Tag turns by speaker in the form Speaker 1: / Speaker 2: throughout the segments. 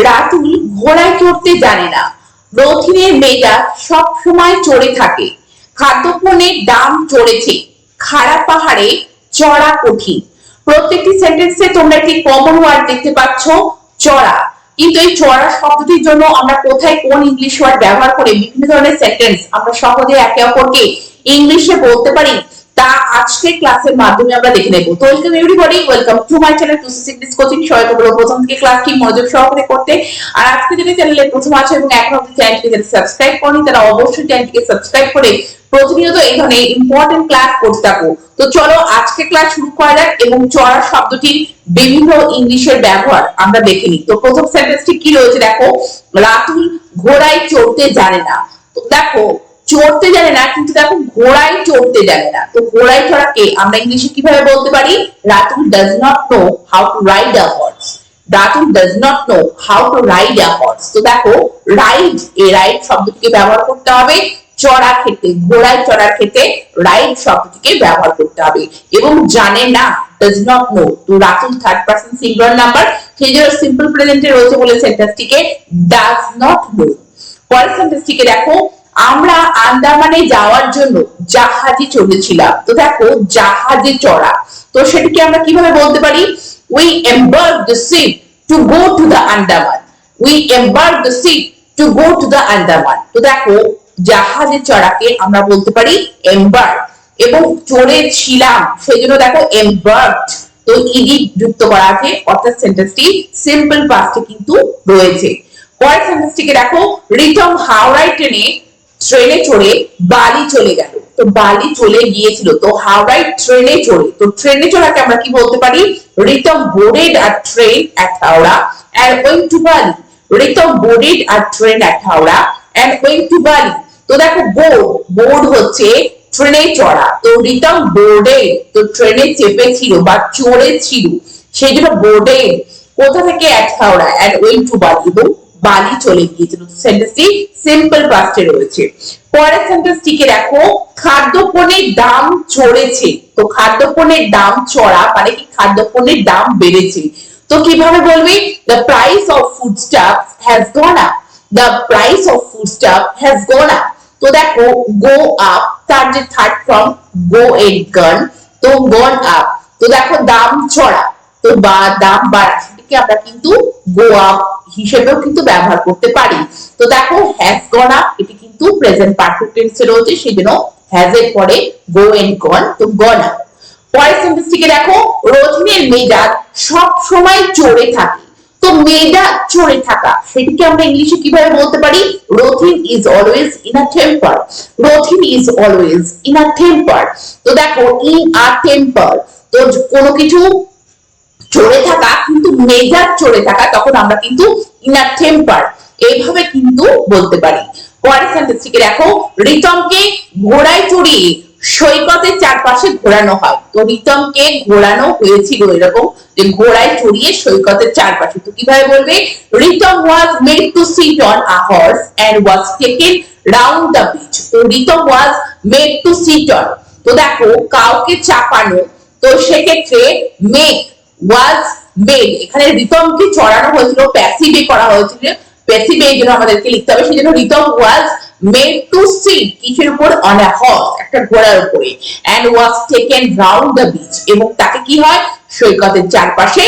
Speaker 1: রাতুল ঘোড়ায় চড়তে জানে না, রথিনের মেজাজ সব সময় চড়ে থাকে, খাদ্যপণ্যের দাম চড়েছে, খাড়া পাহাড়ে চড়া কঠিন। প্রত্যেকটি সেন্টেন্সে তোমরা একটি কমন ওয়ার্ড দেখতে পাচ্ছ, চড়া। কিন্তু এই চড়া শব্দটির জন্য আমরা কোথায় কোন ইংলিশ ওয়ার্ড ব্যবহার করে বিভিন্ন ধরনের সেন্টেন্স আমরা সহজে একে অপরকে ইংলিশে বলতে পারি, তা আজকের ক্লাসের মাধ্যমে আমরা দেখে নেব। তো welcome everybody, welcome to my channel to six coaching. সবাইকে বলবো প্রথম থেকে ক্লাসটি মনোযোগ সহকারে করতে। আর আজকে যদি চ্যানেলে প্রথম আছে এবং এখনো অবধি চ্যানেলটিকে যারা সাবস্ক্রাইব করেনি তারা অবশ্যই চ্যানেলটিকে সাবস্ক্রাইব করে প্রতিনিয়ত এই ধরনের ইম্পর্টেন্ট ক্লাস করতে থাকো। তো চলো আজকে ক্লাস শুরু করা যাক এবং চড়া শব্দটির বিভিন্ন ইংলিশের ব্যবহার আমরা দেখে নিই। তো প্রথম সেন্টেন্সটি কি রয়েছে দেখো, রাতুল ঘোড়ায় চড়তে জানে না। তো দেখো চড়তে জানে না, কিন্তু দেখো ঘোড়ায় চড়তে জানে না। তো ঘোড়ায় চড়াকে আমরা ইংলিশে কিভাবে বলতে পারি? Ratul does not know how to ride a horse. Ratul does not know how to ride a horse. তো দেখো রাইড, এই রাইড শব্দটিকে ব্যবহার করতে হবে চড়া ক্ষেত্রে, ঘোড়ায় চড়ার ক্ষেত্রে রাইড শব্দটিকে ব্যবহার করতে হবে। এবং জানে না, ডাজ নট নো। তো Ratul third person singular number, সেই জন্য সিম্পল প্রেজেন্টে রয়েছে বলে সেন্টেন্সটিকে ডাজ নট নো। পরের সেন্টেন্সটিকে দেখো, আমরা আন্দামানে যাওয়ার জন্য জাহাজে চড়েছিলাম। তো দেখো জাহাজে চড়া, তো সেটাকে আমরা কিভাবে বলতে পারি? We embark the ship to go to the Andaman. We embark the ship to go to the Andaman. তো দেখো জাহাজে চড়াকে আমরা বলতে পারি এম্বার্ক, এবং চড়েছিলাম সেই জন্য দেখো এম্বার্কড। তো ইডি যুক্ত করা আছে, অর্থাৎ সেন্টেন্সটি সিম্পল পাস্টে কিন্তু রয়েছে। পরের সেন্টেন্সটিকে দেখো, রিতম হাওড়ায় ট্রেনে চড়ে বালি চলে গেল। তো বালি চলে গিয়েছিল, তো হাওড়ায় ট্রেনে চড়ে। তো ট্রেনে চড়াকে আমরা কি বলতে পারি? Ritam boarded a train at Howrah and went to Bally. Ritam boarded a train at Howrah and went to Bally. তো দেখো বোর্ড হচ্ছে ট্রেনে চড়া, তো রিতম বোর্ডে, তো ট্রেনে চেপেছিল বা চড়েছিল সেই জন্য বোর্ডে। কোথা থেকে? At Howrah and went to Bali, এবং বালি চলে গিয়েছিল। সেন্টেন্সটি সিম্পল পাস্টে রয়েছে। পরের সেন্টেন্সটিকে দেখো, খাদ্যপণ্যের দাম চড়েছে। তো খাদ্যপণ্যের দাম চড়া মানে কি? খাদ্যপণ্যের দাম বেড়েছে। তো কিভাবে বলবি? the price of foodstuffs has gone up. the price of foodstuff has gone up. তো দেখো go up, তার যে third form go and gone, তো gone up। তো দেখো দাম চড়া, তো বা দাম বাড়া, সেটাকে আমরা কিন্তু go up হিসেবেও কিন্তু ব্যবহার করতে পারি। তো দেখো has gone up, এটি কিন্তু প্রেজেন্ট পারফেক্ট টেন্সে রয়েছে, সেজন্য has এর পরে go and gone, তো gone up। পরের সেন্টেন্সটিকে দেখো, রথিনের মেজাজ সব সময় চড়ে থাকে। তো মেজাজ চড়ে থাকা, সেটিকে আমরা ইংলিশে কিভাবে বলতে পারি? Rathin is always in a temper. Rathin is always in a temper. তো দেখো ইন আ টেম্পার, তো কোনো কিছু চড়ে থাকা কিন্তু মেজাজ চড়ে থাকা, তখন আমরা কিন্তু ইন আ টেম্পার এইভাবে কিন্তু বলতে পারি। পরের সেন্টেন্সটিকে দেখো, রিতমকে ঘোড়ায় চড়িয়ে সৈকতের চারপাশে ঘোরানো হয়। তো রিতমকে ঘোরানো হয়েছিল এরকম যে ঘোড়ায় চড়িয়ে সৈকতের চারপাশে। তো কিভাবে বলবে? Ritam was made to sit on a horse and was taken round the beach. তো Ritam was made to sit on, তো দেখো কাউকে চাপানো, তো সেক্ষেত্রে মেক ওয়াজ মেড, এখানে রিতমকে চড়ানো হয়েছিল, প্যাসিভে করা হয়েছিল, প্যাসিভে এই জন্য আমাদেরকে লিখতে হবে, সেই জন্য Ritam was made to sit কিসের উপর? অন আ হর্স, একটা ঘোড়ার উপরে, and was taken round the beach, এবং তাকে কি হয়? সৈকতের চারপাশে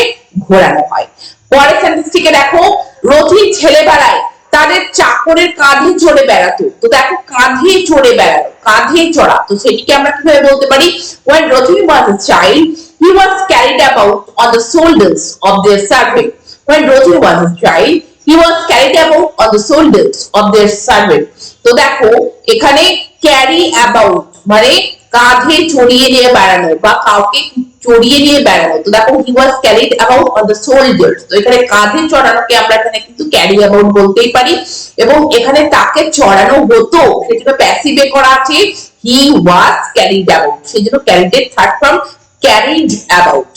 Speaker 1: ঘোরানো হয়। পরের সেন্টেন্সটিকে দেখো, রথিন ছেলেবেলায় তাদের চাকরের কাঁধে চড়ে বেড়াতো। তো দেখো কাঁধে চড়ে বেড়ানো, কাঁধে চড়া, তো সেটিকে আমরা কিভাবে বলতে পারি? when Rothin was a child he was carried about on the shoulders of their servant. when Rothin was a child he was carried about on the shoulders of their servant. তো দেখো এখানে ক্যারি অ্যাবাউট মানে কাঁধে চড়িয়ে নিয়ে বেড়ানো বা কাউকে চড়িয়ে নিয়ে বেড়ানো। তো দেখো he was carried about on the shoulders, তো এখানে কাঁধে চড়ানোকে আমরা এখানে কিন্তু ক্যারি অ্যাবাউট বলতেই পারি। এবং এখানে তাকে চড়ানো হতো, সেজন্য প্যাসিভে করা আছে he was carried about, সেজন্য carried এর থার্ড ফর্ম carried about।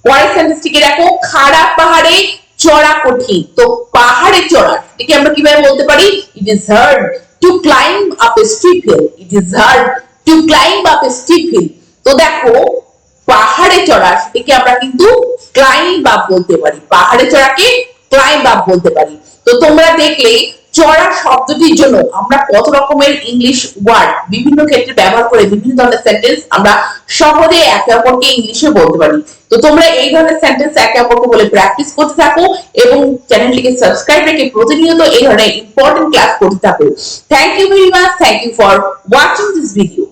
Speaker 1: পরের সেন্টেন্সটিকে দেখো, খাড়া পাহাড়ে চড়া কঠিন। তো পাহাড়ে চড়া, এটাকে আমরা কিভাবে বলতে পারি? it is hard to climb up a steep hill. it is hard to climb up a steep hill. তো দেখো পাহাড়ে চড়া, সেটাকে আমরা কিন্তু ক্লাইম্ব আপ বলতে পারি, পাহাড়ে চড়াকে ক্লাইম্ব আপ বলতে পারি। তো তোমরা দেখলে চড়া শব্দটির জন্য আমরা কত রকমের ইংলিশ ওয়ার্ড বিভিন্ন ক্ষেত্রে ব্যবহার করে বিভিন্ন ধরনের সেন্টেন্স আমরা সহজে একে অপরকে ইংলিশে বলতে পারি। তো তোমরা এই ধরনের সেন্টেন্স একে অপরকে বলে প্র্যাকটিস করতে থাকো এবং চ্যানেলটিকে সাবস্ক্রাইব রেখে প্রতিনিয়ত এই ধরনের ইম্পর্টেন্ট ক্লাস করতে থাকো। Thank you very much, thank you for watching this video.